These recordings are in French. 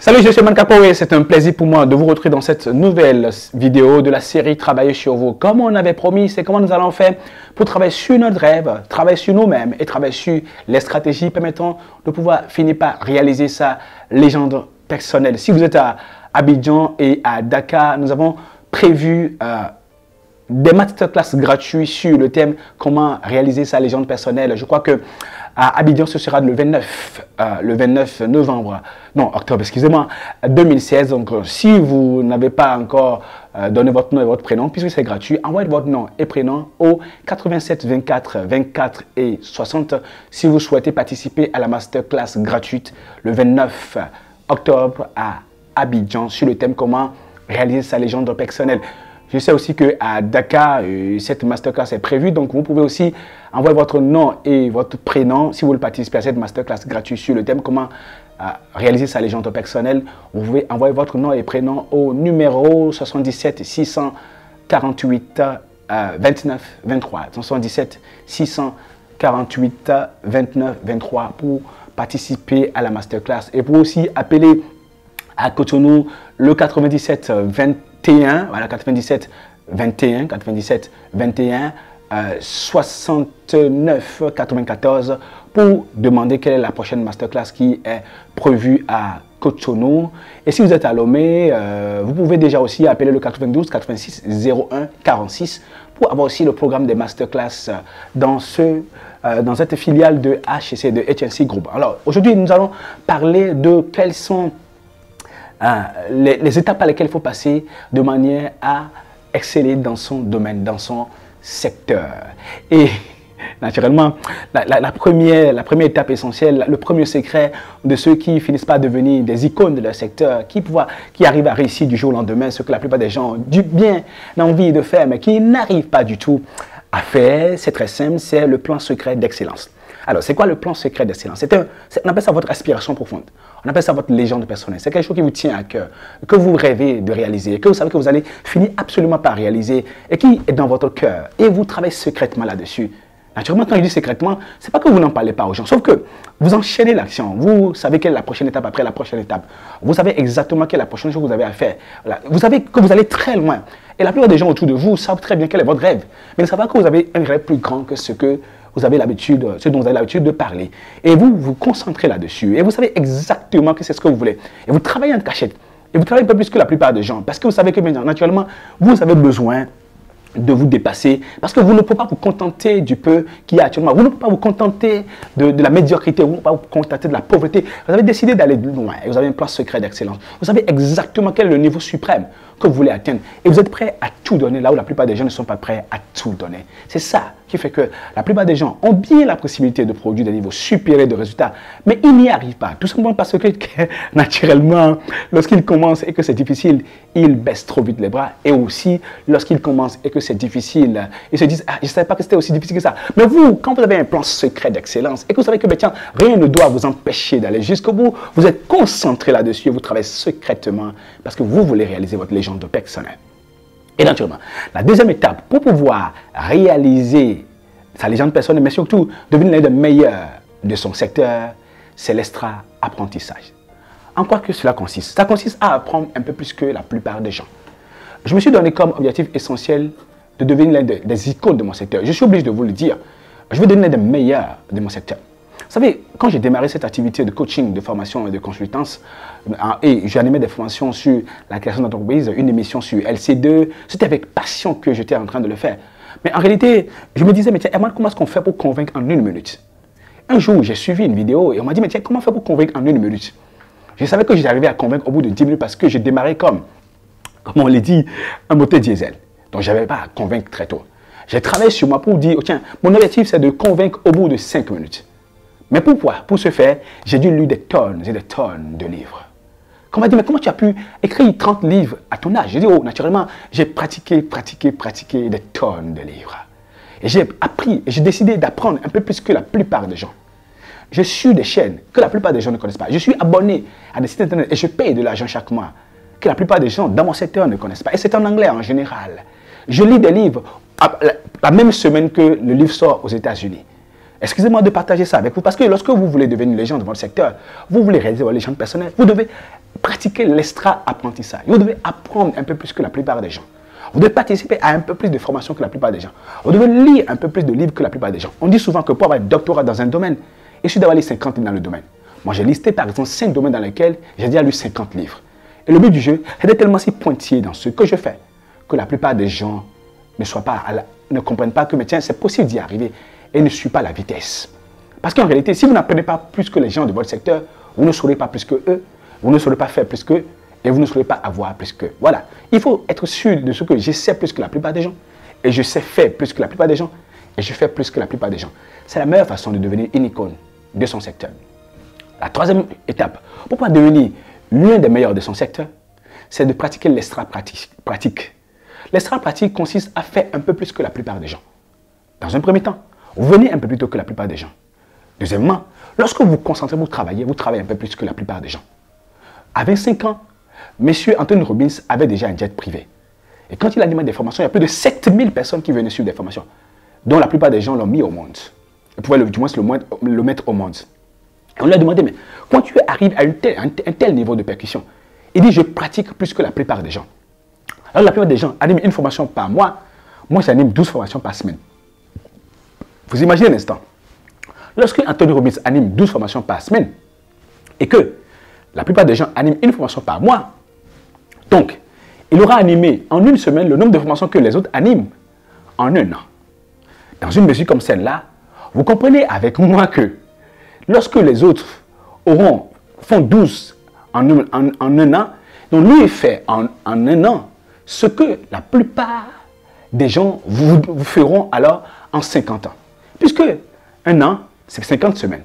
Salut, je suis Mankapo et c'est un plaisir pour moi de vous retrouver dans cette nouvelle vidéo de la série Travailler sur vous. Comme on avait promis, c'est comment nous allons faire pour travailler sur notre rêve, travailler sur nous-mêmes et travailler sur les stratégies permettant de pouvoir finir par réaliser sa légende personnelle. Si vous êtes à Abidjan et à Dakar, nous avons prévu des masterclass gratuits sur le thème comment réaliser sa légende personnelle. Je crois que à Abidjan, ce sera le 29 novembre, non, octobre, excusez-moi, 2016. Donc, si vous n'avez pas encore donné votre nom et votre prénom, puisque c'est gratuit, envoyez votre nom et prénom au 87 24 24 et 60 si vous souhaitez participer à la masterclass gratuite le 29 octobre à Abidjan sur le thème comment réaliser sa légende personnelle. Je sais aussi qu'à Dakar, cette masterclass est prévue, donc vous pouvez aussi envoyer votre nom et votre prénom si vous voulez participer à cette masterclass gratuite sur le thème comment réaliser sa légende personnelle. Vous pouvez envoyer votre nom et prénom au numéro 77 648 29 23. 77 648 29 23 pour participer à la masterclass et pour aussi appeler à Cotonou le 97 21, voilà, 97 21, 97 21, 69 94 pour demander quelle est la prochaine masterclass qui est prévue à Cotonou. Et si vous êtes à Lomé, vous pouvez déjà aussi appeler le 92 86 01 46 pour avoir aussi le programme des masterclass dans cette filiale de HC, de HNC Group. Alors aujourd'hui, nous allons parler de quels sont les étapes par lesquelles il faut passer de manière à exceller dans son domaine, dans son secteur. Et naturellement, la première étape essentielle, le premier secret de ceux qui finissent par devenir des icônes de leur secteur, qui arrivent à réussir du jour au lendemain, ce que la plupart des gens ont du bien envie de faire, mais qui n'arrivent pas du tout à faire, c'est très simple, c'est le plan secret d'excellence. Alors, c'est quoi le plan secret d'excellence? On appelle ça votre aspiration profonde. On appelle ça votre légende personnelle. C'est quelque chose qui vous tient à cœur, que vous rêvez de réaliser, que vous savez que vous allez finir absolument par réaliser et qui est dans votre cœur. Et vous travaillez secrètement là-dessus. Naturellement, quand je dis secrètement, ce n'est pas que vous n'en parlez pas aux gens, sauf que vous enchaînez l'action. Vous savez quelle est la prochaine étape après la prochaine étape. Vous savez exactement quelle est la prochaine chose que vous avez à faire. Vous savez que vous allez très loin. Et la plupart des gens autour de vous savent très bien quel est votre rêve. Mais ils ne savent pas que vous avez un rêve plus grand que ce dont vous avez l'habitude de parler. Et vous vous concentrez là-dessus. Et vous savez exactement que c'est ce que vous voulez. Et vous travaillez en cachette. Et vous travaillez un peu plus que la plupart des gens. Parce que vous savez que naturellement, vous avez besoin de vous dépasser, parce que vous ne pouvez pas vous contenter du peu qu'il y a actuellement. Vous ne pouvez pas vous contenter de la médiocrité, vous ne pouvez pas vous contenter de la pauvreté. Vous avez décidé d'aller loin et vous avez un plan secret d'excellence. Vous savez exactement quel est le niveau suprême que vous voulez atteindre et vous êtes prêt à tout donner là où la plupart des gens ne sont pas prêts à tout donner. C'est ça qui fait que la plupart des gens ont bien la possibilité de produire des niveaux supérieurs de résultats, mais ils n'y arrivent pas. Tout simplement parce que naturellement, lorsqu'ils commencent et que c'est difficile, ils baissent trop vite les bras. Et aussi, lorsqu'ils commencent et que c'est difficile, ils se disent « Ah, je ne savais pas que c'était aussi difficile que ça ». Mais vous, quand vous avez un plan secret d'excellence et que vous savez que tiens, rien ne doit vous empêcher d'aller jusqu'au bout, vous êtes concentré là-dessus et vous travaillez secrètement parce que vous voulez réaliser votre légende personnelle. Et naturellement, la deuxième étape pour pouvoir réaliser sa légende personnelle, mais surtout devenir l'un des meilleurs de son secteur, c'est l'extra-apprentissage. En quoi que cela consiste? Ça consiste à apprendre un peu plus que la plupart des gens. Je me suis donné comme objectif essentiel de devenir l'un des icônes de mon secteur. Je suis obligé de vous le dire. Je veux devenir l'un des meilleurs de mon secteur. Vous savez, quand j'ai démarré cette activité de coaching, de formation et de consultance, et j'ai animé des formations sur la création d'entreprise, une émission sur LC2, c'était avec passion que j'étais en train de le faire. Mais en réalité, je me disais, mais tiens, Herman, comment est-ce qu'on fait pour convaincre en une minute? Un jour, j'ai suivi une vidéo et on m'a dit, mais tiens, comment faire pour convaincre en une minute? Je savais que j'étais arrivé à convaincre au bout de 10 minutes parce que j'ai démarré comme on l'a dit, un moteur diesel. Donc, je n'avais pas à convaincre très tôt. J'ai travaillé sur moi pour dire, oh, tiens, mon objectif, c'est de convaincre au bout de 5 minutes. Mais pourquoi? Pour ce faire, j'ai dû lire des tonnes et des tonnes de livres. Quand on m'a dit, mais comment tu as pu écrire 30 livres à ton âge? J'ai dit, oh, naturellement, j'ai pratiqué des tonnes de livres. Et j'ai appris, et j'ai décidé d'apprendre un peu plus que la plupart des gens. Je suis des chaînes que la plupart des gens ne connaissent pas. Je suis abonné à des sites internet et je paye de l'argent chaque mois que la plupart des gens dans mon secteur ne connaissent pas. Et c'est en anglais en général. Je lis des livres la même semaine que le livre sort aux États-Unis. Excusez-moi de partager ça avec vous, parce que lorsque vous voulez devenir une légende dans votre secteur, vous voulez réaliser votre légende personnelle, vous devez pratiquer l'extra-apprentissage. Vous devez apprendre un peu plus que la plupart des gens. Vous devez participer à un peu plus de formation que la plupart des gens. Vous devez lire un peu plus de livres que la plupart des gens. On dit souvent que pour avoir un doctorat dans un domaine, il suffit d'avoir les 50 livres dans le domaine. Moi, j'ai listé par exemple 5 domaines dans lesquels j'ai déjà lu 50 livres. Et le but du jeu est d'être tellement si pointillé dans ce que je fais que la plupart des gens ne comprennent pas que, mais tiens, c'est possible d'y arriver et ne suivent pas la vitesse. Parce qu'en réalité, si vous n'apprenez pas plus que les gens de votre secteur, vous ne saurez pas plus que eux, vous ne saurez pas faire plus qu'eux, et vous ne saurez pas avoir plus qu'eux. Voilà. Il faut être sûr de ce que je sais plus que la plupart des gens, et je sais faire plus que la plupart des gens, et je fais plus que la plupart des gens. C'est la meilleure façon de devenir une icône de son secteur. La troisième étape, pour pouvoir devenir l'un des meilleurs de son secteur, c'est de pratiquer l'extra-pratique. L'extra-pratique consiste à faire un peu plus que la plupart des gens. Dans un premier temps, vous venez un peu plus tôt que la plupart des gens. Deuxièmement, lorsque vous vous concentrez, vous travaillez un peu plus que la plupart des gens. À 25 ans, M. Anthony Robbins avait déjà un jet privé. Et quand il animait des formations, il y a plus de 7000 personnes qui venaient suivre des formations, dont la plupart des gens l'ont mis au monde. Ils pouvaient du moins le mettre au monde. Et on lui a demandé, mais quand tu arrives à un tel niveau de percussion, il dit, je pratique plus que la plupart des gens. Alors la plupart des gens animent une formation par mois, moi j'anime 12 formations par semaine. Vous imaginez un instant. Lorsque Anthony Robbins anime 12 formations par semaine, et que la plupart des gens animent une formation par mois, donc il aura animé en une semaine le nombre de formations que les autres animent en un an. Dans une mesure comme celle-là, vous comprenez avec moi que lorsque les autres font 12 en un an, donc lui il fait en un an ce que la plupart des gens vous feront alors en 50 ans. Puisque un an, c'est 50 semaines.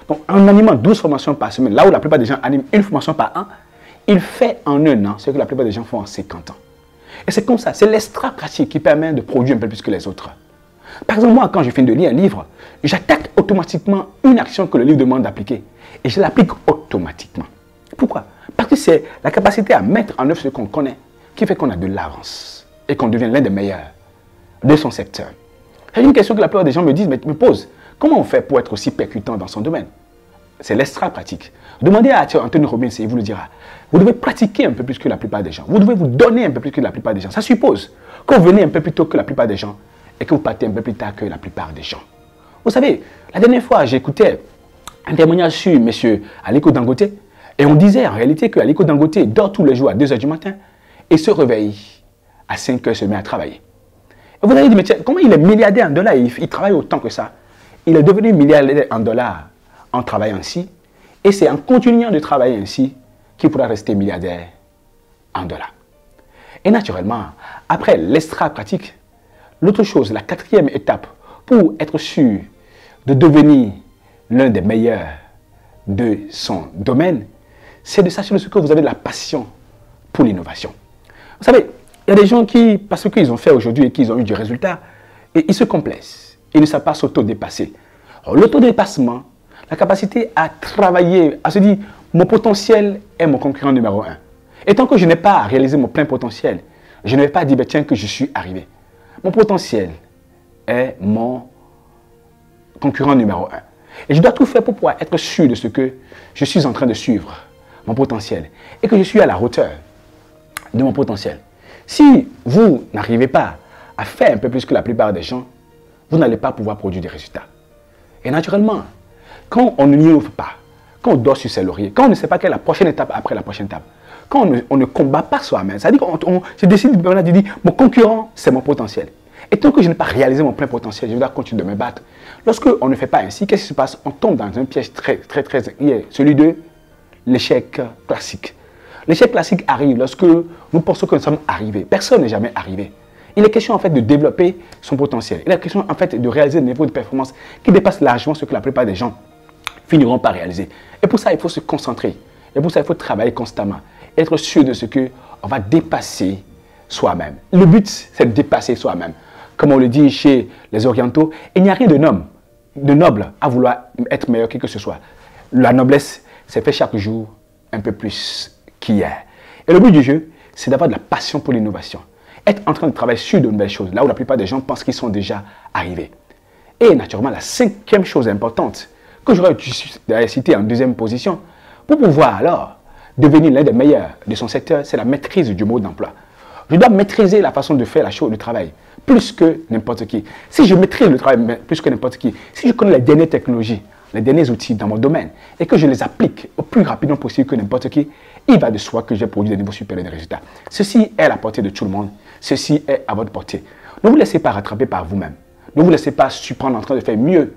Donc en animant 12 formations par semaine, là où la plupart des gens animent une formation par an, il fait en un an ce que la plupart des gens font en 50 ans. Et c'est comme ça, c'est l'extra-pratique qui permet de produire un peu plus que les autres. Par exemple, moi, quand je finis de lire un livre, j'attaque automatiquement une action que le livre demande d'appliquer. Et je l'applique automatiquement. Pourquoi? Parce que c'est la capacité à mettre en œuvre ce qu'on connaît qui fait qu'on a de l'avance et qu'on devient l'un des meilleurs de son secteur. C'est une question que la plupart des gens me disent, mais me posent. Comment on fait pour être aussi percutant dans son domaine? C'est l'extra-pratique. Demandez à Anthony Robbins et il vous le dira. Vous devez pratiquer un peu plus que la plupart des gens. Vous devez vous donner un peu plus que la plupart des gens. Ça suppose que vous venez un peu plus tôt que la plupart des gens et que vous partez un peu plus tard que la plupart des gens. Vous savez, la dernière fois, j'écoutais un témoignage sur M. Aliko Dangote et on disait en réalité que Aliko Dangote dort tous les jours à 2 h du matin et se réveille à 5 h, se met à travailler. Et vous allez dire, mais tiens, comment il est milliardaire en dollars? Il travaille autant que ça. Il est devenu milliardaire en dollars en travaillant ainsi. Et c'est en continuant de travailler ainsi qu'il pourra rester milliardaire en dollars. Et naturellement, après l'extra-pratique, l'autre chose, la quatrième étape pour être sûr de devenir l'un des meilleurs de son domaine, c'est de s'assurer que vous avez de la passion pour l'innovation. Vous savez, il y a des gens qui, parce qu'ils ont fait aujourd'hui et qu'ils ont eu du résultat, et ils se complaisent. Ils ne savent pas s'auto-dépasser. L'autodépassement, la capacité à travailler, à se dire, mon potentiel est mon concurrent numéro 1. Et tant que je n'ai pas réalisé mon plein potentiel, je ne vais pas dire, tiens, que je suis arrivé. Mon potentiel est mon concurrent numéro 1. Et je dois tout faire pour pouvoir être sûr de ce que je suis en train de suivre, mon potentiel, et que je suis à la hauteur de mon potentiel. Si vous n'arrivez pas à faire un peu plus que la plupart des gens, vous n'allez pas pouvoir produire des résultats. Et naturellement, quand on n'y ouvre pas, quand on dort sur ses lauriers, quand on ne sait pas quelle est la prochaine étape après la prochaine étape, quand on ne combat pas soi-même, c'est-à-dire qu'on se décide de dire, mon concurrent, c'est mon potentiel. Et tant que je n'ai pas réalisé mon plein potentiel, je dois continuer de me battre. Lorsqu'on ne fait pas ainsi, qu'est-ce qui se passe? On tombe dans un piège très, celui de l'échec classique. L'échec classique arrive lorsque nous pensons que nous sommes arrivés. Personne n'est jamais arrivé. Il est question en fait de développer son potentiel. Il est question en fait de réaliser un niveau de performance qui dépasse largement ce que la plupart des gens finiront par réaliser. Et pour ça, il faut se concentrer. Et pour ça, il faut travailler constamment. Être sûr de ce qu'on va dépasser soi-même. Le but, c'est de dépasser soi-même. Comme on le dit chez les Orientaux, il n'y a rien de noble à vouloir être meilleur que ce soit. La noblesse, c'est fait chaque jour un peu plus qu'hier. Et le but du jeu, c'est d'avoir de la passion pour l'innovation. Être en train de travailler sur de nouvelles choses, là où la plupart des gens pensent qu'ils sont déjà arrivés. Et naturellement, la cinquième chose importante que j'aurais dû citer en deuxième position, pour pouvoir alors devenir l'un des meilleurs de son secteur, c'est la maîtrise du mode d'emploi. Je dois maîtriser la façon de faire la chose, le travail, plus que n'importe qui. Si je maîtrise le travail plus que n'importe qui, si je connais les dernières technologies, les derniers outils dans mon domaine, et que je les applique au plus rapidement possible que n'importe qui, il va de soi que j'ai produit des niveaux supérieurs de résultats. Ceci est à la portée de tout le monde. Ceci est à votre portée. Ne vous laissez pas rattraper par vous-même. Ne vous laissez pas surprendre en train de faire mieux,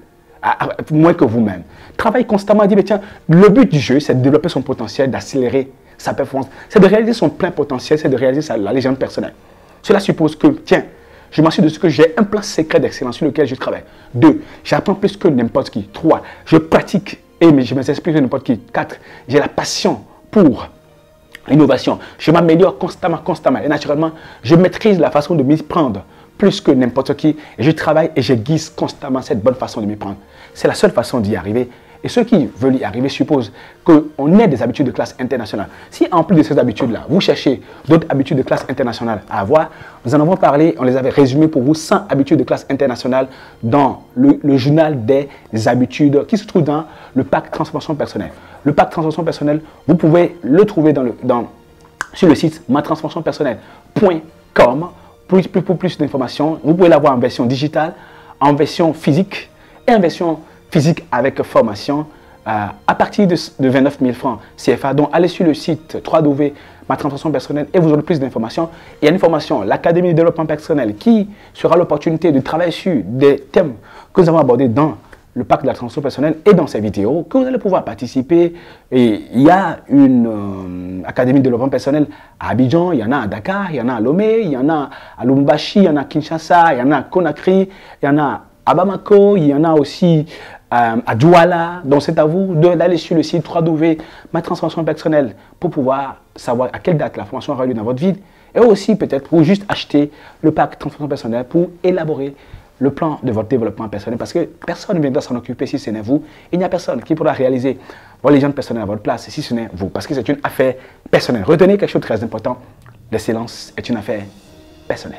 moins que vous-même. Travaille constamment et dis, mais tiens, le but du jeu, c'est de développer son potentiel, d'accélérer sa performance. C'est de réaliser son plein potentiel, c'est de réaliser la légende personnelle. Cela suppose que, tiens, je m'assure de ce que j'ai un plan secret d'excellence sur lequel je travaille. 2. J'apprends plus que n'importe qui. 3. Je pratique et je m'exprime plus que n'importe qui. 4. J'ai la passion pour l'innovation. Je m'améliore constamment. Et naturellement, je maîtrise la façon de m'y prendre plus que n'importe qui. Et je travaille et j'aiguise constamment cette bonne façon de m'y prendre. C'est la seule façon d'y arriver. Et ceux qui veulent y arriver supposent qu'on ait des habitudes de classe internationale. Si en plus de ces habitudes-là, vous cherchez d'autres habitudes de classe internationale à avoir, nous en avons parlé, on les avait résumées pour vous, 100 habitudes de classe internationale dans le journal des habitudes qui se trouve dans le pack transformation personnelle. Le pack transformation personnelle, vous pouvez le trouver sur le site matransformationpersonnelle.com pour plus d'informations. Vous pouvez l'avoir en version digitale, en version physique et en version physique avec formation à partir de 29 000 francs CFA. Donc, allez sur le site www.matransformationpersonnelle et vous aurez plus d'informations. Il y a une formation, l'Académie de développement personnel, qui sera l'opportunité de travailler sur des thèmes que nous avons abordés dans le pack de la transformation personnelle et dans ces vidéos que vous allez pouvoir participer. Et il y a une Académie de développement personnel à Abidjan, il y en a à Dakar, il y en a à Lomé, il y en a à Lubumbashi, il y en a à Kinshasa, il y en a à Conakry, il y en a à Bamako, il y en a aussi à Douala. Donc c'est à vous d'aller sur le site www.matransformationpersonnelle pour pouvoir savoir à quelle date la formation aura lieu dans votre vie. Et aussi peut-être pour juste acheter le pack transformation personnelle pour élaborer le plan de votre développement personnel. Parce que personne ne viendra s'en occuper si ce n'est vous. Il n'y a personne qui pourra réaliser vos légendes personnelles à votre place si ce n'est vous. Parce que c'est une affaire personnelle. Retenez quelque chose de très important. L'excellence est une affaire personnelle.